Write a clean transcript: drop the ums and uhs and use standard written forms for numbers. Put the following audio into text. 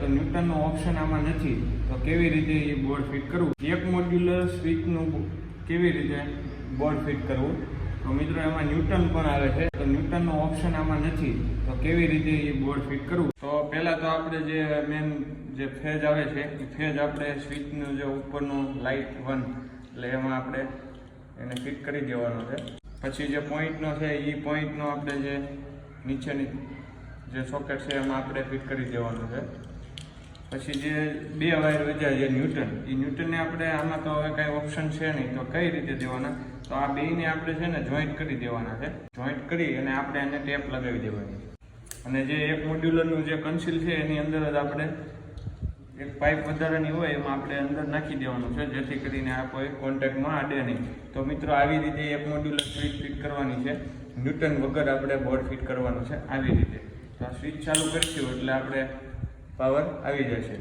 તો ન્યૂટનનો ઓપ્શન આમાં નથી, તો કેવી રીતે એ બોર્ડ ફિટ કરવું, એક મોડ્યુલર સ્વિચનું કેવી રીતે બોર્ડ ફિટ કરવું. તો મિત્રો એમાં ન્યૂટન પણ આવે છે, તો ન્યૂટનનો ઓપ્શન આમાં નથી, તો કેવી રીતે એ બોર્ડ ફિટ કરવું. તો પહેલાં તો આપણે જે મેન જે ફેજ આવે છે એ ફેજ આપણે સ્વિચનું જે ઉપરનું લાઇટ 1 એટલે એમાં આપણે એને ફિટ કરી દેવાનો છે. પછી જે પોઈન્ટનો છે એ પોઈન્ટનો આપણે જે નીચેની જે સોકેટ છે એમાં આપણે ફિટ કરી દેવાનું છે. પછી જે બે વાયર વધ્યા જે ન્યૂટન, એ ન્યૂટનને આપણે આમાં તો હવે કાંઈ ઓપ્શન છે નહીં, તો કઈ રીતે દેવાના, તો આ બેયને આપણે છે ને જોઈન્ટ કરી દેવાના છે. જોઈન્ટ કરી અને આપણે એને ટેપ લગાવી દેવાની. અને જે એક મોડ્યુલરનું જે કન્સીલ છે એની અંદર જ આપણે એક પાઇપ વધારાની હોય એમાં આપણે અંદર નાખી દેવાનું છે, જેથી કરીને આ કોઈ કોન્ટેક્ટમાં આડે નહીં. તો મિત્રો આવી રીતે એક મોડ્યુલર સ્વિચ ફિટ કરવાની છે, ન્યૂટન વગર આપણે બોર્ડ ફિટ કરવાનું છે આવી રીતે. તો આ સ્વિચ ચાલુ કરીશું એટલે આપણે પાવર આવી જશે.